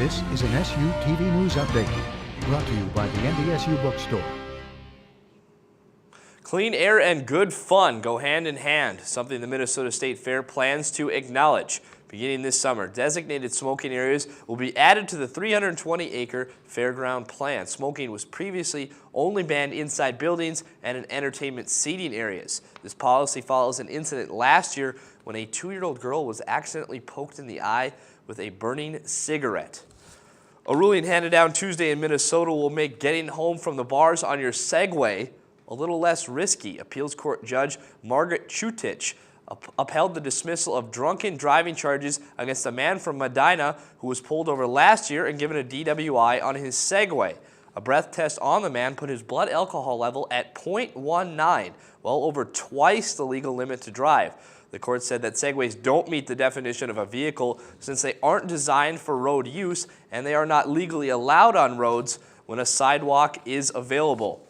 This is an SUTV News Update, brought to you by the NDSU Bookstore. Clean air and good fun go hand in hand, something the Minnesota State Fair plans to acknowledge. Beginning this summer, designated smoking areas will be added to the 320-acre fairground plan. Smoking was previously only banned inside buildings and in entertainment seating areas. This policy follows an incident last year when a 2-year-old girl was accidentally poked in the eye with a burning cigarette. A ruling handed down Tuesday in Minnesota will make getting home from the bars on your Segway a little less risky. Appeals court judge Margaret Chutich upheld the dismissal of drunken driving charges against a man from Medina who was pulled over last year and given a DWI on his Segway. A breath test on the man put his blood alcohol level at 0.19, well over twice the legal limit to drive. The court said that Segways don't meet the definition of a vehicle since they aren't designed for road use and they are not legally allowed on roads when a sidewalk is available.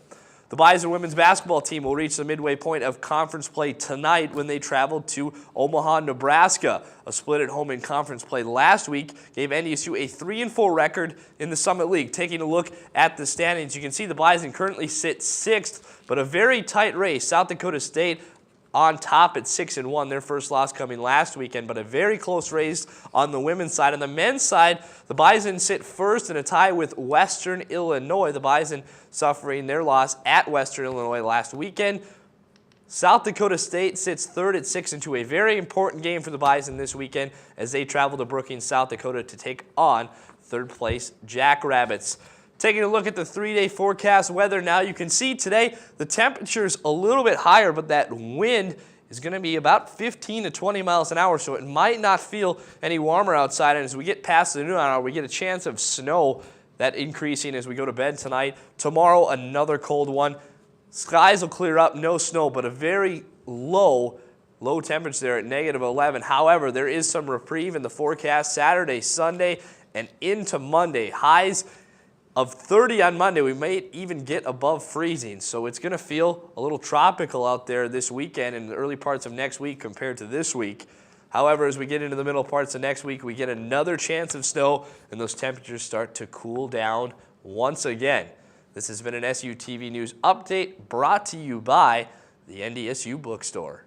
The Bison women's basketball team will reach the midway point of conference play tonight when they travel to Omaha, Nebraska. A split at home in conference play last week gave NDSU a 3-4 record in the Summit League. Taking a look at the standings, you can see the Bison currently sit 6th, but a very tight race. South Dakota State on top at 6-1, their first loss coming last weekend, but a very close race on the women's side. On the men's side, the Bison sit first in a tie with Western Illinois. The Bison suffering their loss at Western Illinois last weekend. South Dakota State sits third at 6-2, a very important game for the Bison this weekend as they travel to Brookings, South Dakota to take on third place Jackrabbits. Taking a look at the 3-day forecast weather now, you can see today the temperature's a little bit higher, but that wind is going to be about 15 to 20 miles an hour, so it might not feel any warmer outside. And as we get past the noon hour, we get a chance of snow, that increasing as we go to bed tonight. Tomorrow, another cold one. Skies will clear up, no snow, but a very low temperature there at -11. However, there is some reprieve in the forecast Saturday, Sunday, and into Monday. Highs of 30 on Monday. We may even get above freezing, so it's going to feel a little tropical out there this weekend and the early parts of next week compared to this week. However, as we get into the middle parts of next week, we get another chance of snow and those temperatures start to cool down once again. This has been an SUTV News Update brought to you by the NDSU Bookstore.